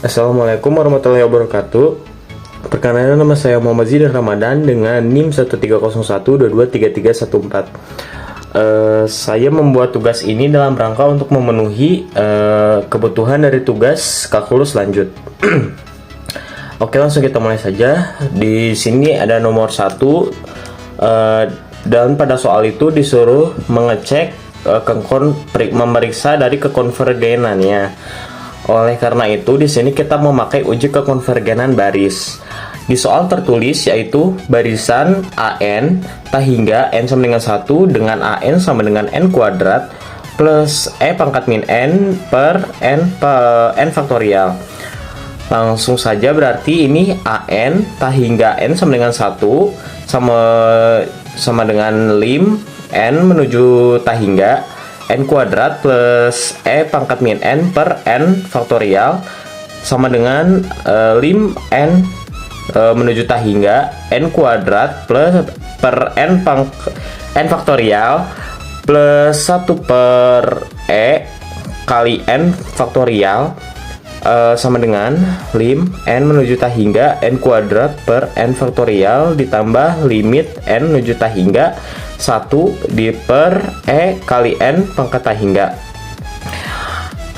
Assalamualaikum warahmatullahi wabarakatuh. Perkenalkan, nama saya Muhammad Zidan Ramadan dengan NIM 1301223314. Saya membuat tugas ini dalam rangka untuk memenuhi kebutuhan dari tugas kalkulus lanjut. Oke, langsung kita mulai saja. Di sini ada nomor 1, dan pada soal itu disuruh mengecek memeriksa dari kekonvergenannya. Oleh karena itu, di sini kita memakai uji kekonvergenan baris. Di soal tertulis yaitu barisan AN tak hingga N sama dengan 1 dengan AN sama dengan N kuadrat plus E pangkat min N per N faktorial. Langsung saja, berarti ini AN tak hingga N sama dengan 1 sama dengan lim N menuju tak hingga N kuadrat plus E pangkat min N per N faktorial sama dengan lim N menuju tak hingga N kuadrat plus per N faktorial plus 1 per E kali N faktorial sama dengan lim N menuju tak hingga N kuadrat per N faktorial ditambah limit N menuju tak hingga 1 di per E kali N pangkat tak hingga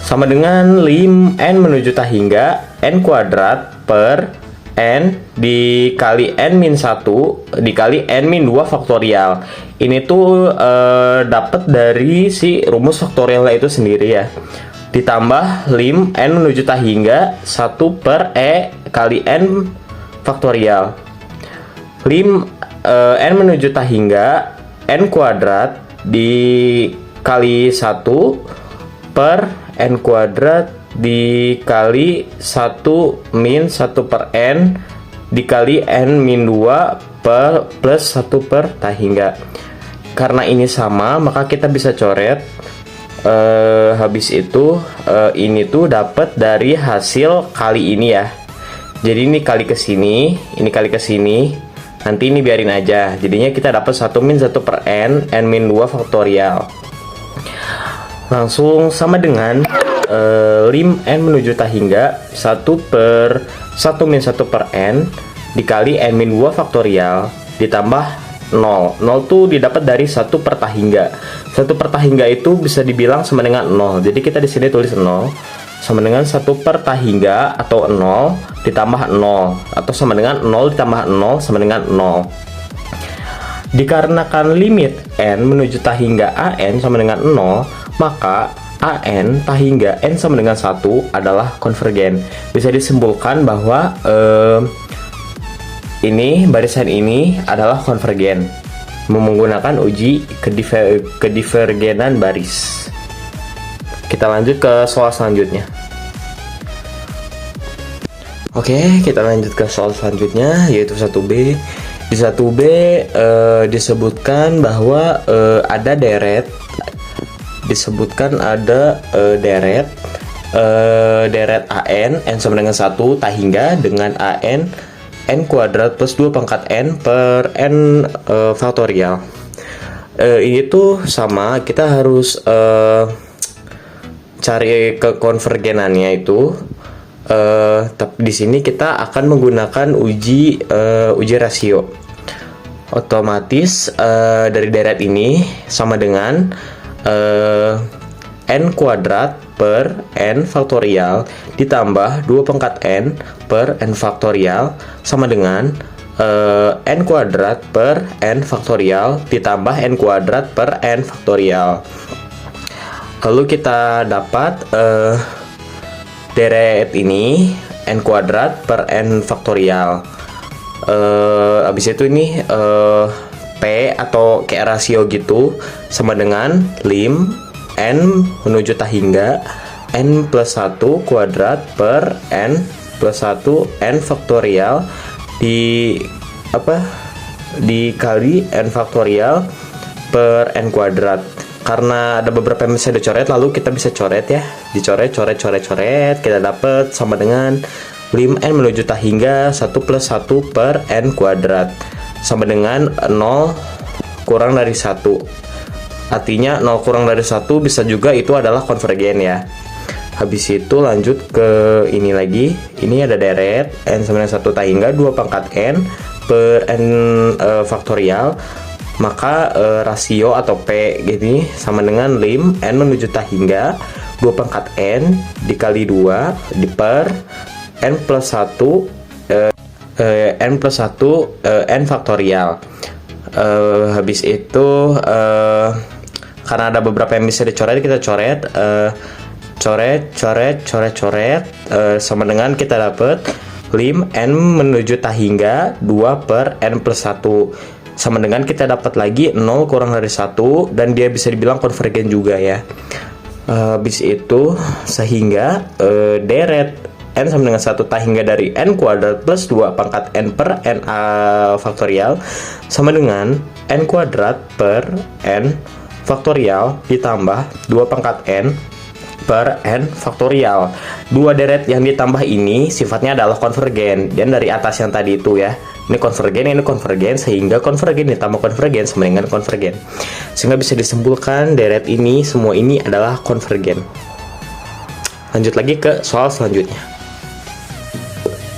sama dengan lim N menuju tak hingga N kuadrat per N dikali N min 1 dikali N min 2 faktorial. Ini tuh dapat dari si rumus faktorialnya itu sendiri ya, ditambah lim N menuju tak hingga 1 per E kali N faktorial. Lim N menuju tak hingga N kuadrat dikali 1 per N kuadrat dikali 1 min 1 per N dikali N min 2 per plus 1 per tak hingga. Karena ini sama, maka kita bisa coret. Habis itu ini tuh dapat dari hasil kali ini ya. Jadi ini kali ke sini, ini kali ke sini. Nanti ini biarin aja. Jadinya kita dapat 1 min 1 per N min 2 faktorial. Langsung sama dengan lim N menuju tak hingga 1 per 1 min 1 per N dikali N min 2 faktorial ditambah 0. 0 tuh didapat dari 1 per tak hingga. 1 per tak hingga itu bisa dibilang sama dengan 0. Jadi kita di sini tulis 0 sama dengan 1 per tak hingga atau 0 ditambah 0 atau sama dengan 0 ditambah 0 sama dengan 0. Dikarenakan limit N menuju tak hingga AN sama dengan 0, maka AN tak hingga N sama dengan 1 adalah konvergen. Bisa disimpulkan bahwa ini barisan ini adalah konvergen menggunakan uji kedivergenan baris. Kita lanjut ke soal selanjutnya. Oke, kita lanjut ke soal selanjutnya yaitu 1B. Di 1B disebutkan bahwa ada deret. Disebutkan ada deret AN N sama dengan 1 tak hingga dengan AN N kuadrat plus 2 pangkat N per N faktorial. Ini tuh sama, kita harus cari kekonvergenannya itu. Tapi di sini kita akan menggunakan uji rasio. Otomatis dari deret ini sama dengan N kuadrat per N faktorial ditambah 2 pangkat N per N faktorial sama dengan N kuadrat per N faktorial ditambah N kuadrat per N faktorial. Lalu kita dapat deret ini N kuadrat per N faktorial. Habis itu ini P atau kayak rasio gitu sama dengan lim N menuju tak hingga N plus 1 kuadrat per N plus 1 N faktorial dikali N faktorial per N kuadrat. Karena ada beberapa yang bisa dicoret, lalu kita bisa coret ya, dicoret, coret, kita dapat sama dengan lim N menuju tak hingga 1 plus 1 per N kuadrat sama dengan 0 kurang dari 1. Artinya 0 kurang dari 1 bisa juga itu adalah konvergen ya. Habis itu lanjut ke ini lagi. Ini ada deret n sama dengan 1 tak hingga 2 pangkat n per n faktorial. Maka rasio atau P gini sama dengan lim n menuju tak hingga 2 pangkat n dikali 2 di per n plus 1 n plus 1 n faktorial. Habis itu karena ada beberapa yang bisa dicoret, kita coret coret sama dengan kita dapat lim n menuju tak hingga 2 per n plus 1 sama dengan kita dapat lagi 0 kurang dari 1, dan dia bisa dibilang konvergen juga ya. Habis itu sehingga deret n sama dengan 1 tak hingga dari n kuadrat plus 2 pangkat n per n faktorial sama dengan n kuadrat per n faktorial ditambah 2 pangkat n per n faktorial. Dua deret yang ditambah ini sifatnya adalah konvergen, dan dari atas yang tadi itu ya, ini konvergen, sehingga konvergen ditambah konvergen sama dengan konvergen, sehingga bisa disimpulkan deret ini semua ini adalah konvergen. Lanjut lagi ke soal selanjutnya.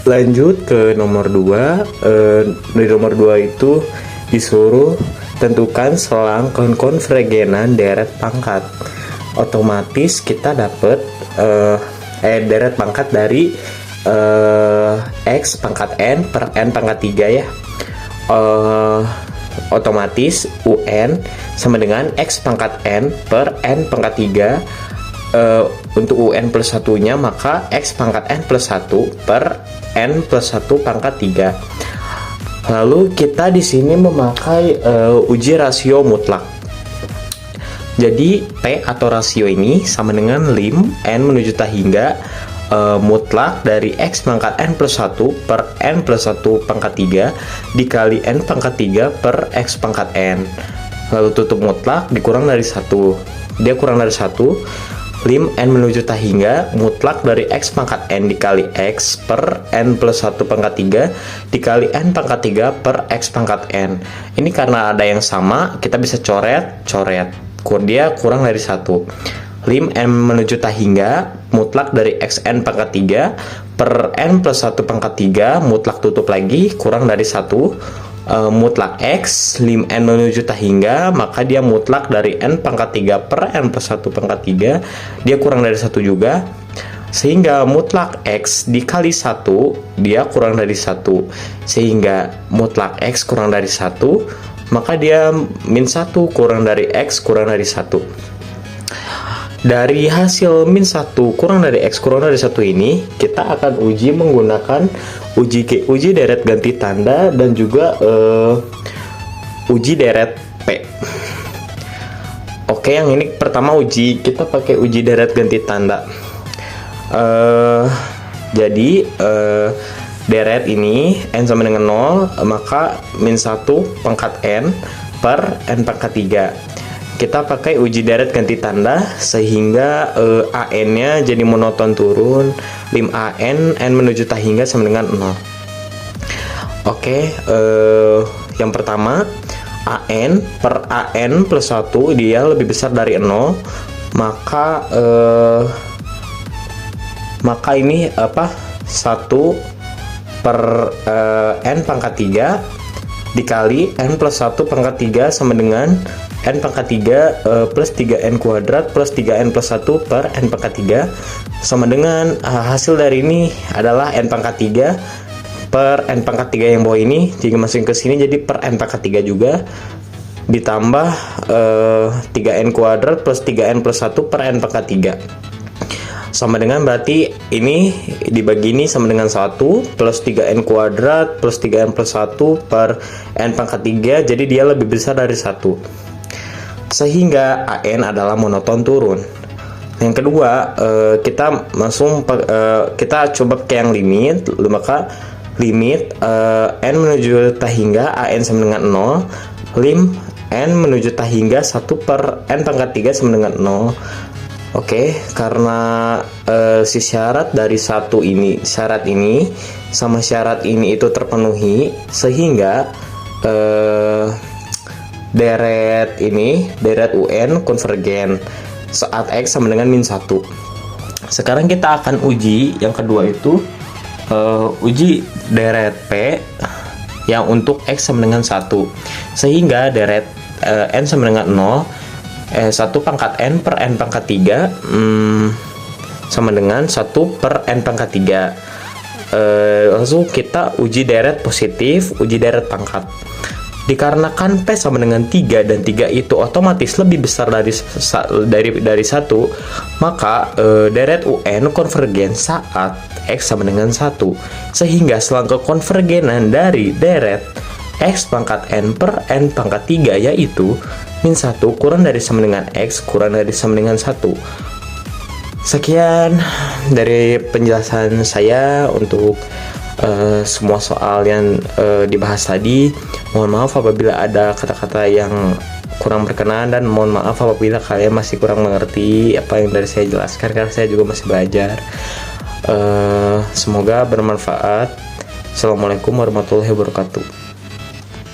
Lanjut ke nomor 2. Di nomor 2 itu disuruh tentukan selang konvergenan deret pangkat. Otomatis kita dapat deret pangkat dari x pangkat n per n pangkat 3 ya. Otomatis un sama dengan x pangkat n per n pangkat 3. Untuk un plus 1 nya maka x pangkat n plus 1 per n plus 1 pangkat 3. Lalu kita di sini memakai uji rasio mutlak. Jadi P atau rasio ini sama dengan lim n menuju tak hingga mutlak dari x pangkat n plus 1 per n plus 1 pangkat 3 dikali n pangkat 3 per x pangkat n. Lalu tutup mutlak dikurang dari 1. Dia kurang dari 1. Lim n menuju tak hingga mutlak dari x pangkat n dikali x per n plus 1 pangkat 3 dikali n pangkat 3 per x pangkat n. Ini karena ada yang sama, kita bisa coret. Dia kurang dari 1. Lim n menuju tak hingga mutlak dari xn pangkat 3 per n plus 1 pangkat 3 mutlak tutup lagi kurang dari 1. Mutlak x lim n menuju tak hingga, maka dia mutlak dari n pangkat 3 per n plus 1 pangkat 3, dia kurang dari 1 juga, sehingga mutlak x dikali 1 dia kurang dari 1, sehingga mutlak x kurang dari 1, maka dia min 1 kurang dari x kurang dari 1. Dari hasil min 1 kurang dari x kurang dari 1 ini, kita akan uji menggunakan uji deret ganti tanda dan juga uji deret P. Oke, yang ini pertama kita pakai uji deret ganti tanda. Jadi deret ini n sama dengan 0, maka min 1 pangkat n per n pangkat 3. Kita pakai uji deret ganti tanda sehingga an nya jadi monoton turun. Lim an n menuju tak hingga sama dengan 0. Oke, yang pertama an per an plus 1 dia lebih besar dari 0, maka ini 1 per n pangkat 3 dikali n plus 1 pangkat 3 sama dengan n pangkat 3 plus 3n kuadrat plus 3n plus 1 per n pangkat 3 sama dengan hasil dari ini adalah n pangkat 3 per n pangkat 3 yang bawah ini, jika masukin ke sini jadi per n pangkat 3 juga ditambah 3n kuadrat plus 3n plus 1 per n pangkat 3 sama dengan, berarti ini dibagi ini sama dengan 1 plus 3n kuadrat plus 3n plus 1 per n pangkat 3, jadi dia lebih besar dari 1, sehingga an adalah monoton turun. Yang kedua, kita coba ke yang limit, maka limit n menuju tak hingga an sama dengan 0, lim n menuju tak hingga 1 per n pangkat 3 sama dengan 0. Oke, karena si syarat dari syarat ini sama syarat ini itu terpenuhi, sehingga deret un konvergen saat x sama dengan min 1. Sekarang kita akan uji yang kedua itu uji deret P yang untuk X sama dengan 1, sehingga deret N sama dengan 0, 1 pangkat N per N pangkat 3 sama dengan 1 per N pangkat 3. Langsung kita uji deret positif, uji deret pangkat. Dikarenakan P sama dengan 3 dan 3 itu otomatis lebih besar dari 1, maka deret UN konvergen saat X sama dengan 1. Sehingga selang kekonvergenan dari deret X pangkat N per N pangkat 3 yaitu min 1 kurang dari sama dengan X kurang dari sama dengan 1. Sekian dari penjelasan saya untuk semua soal yang dibahas tadi. Mohon maaf apabila ada kata-kata yang kurang berkenan, dan mohon maaf apabila kalian masih kurang mengerti apa yang dari saya jelaskan, karena saya juga masih belajar. Semoga bermanfaat. Assalamualaikum warahmatullahi wabarakatuh.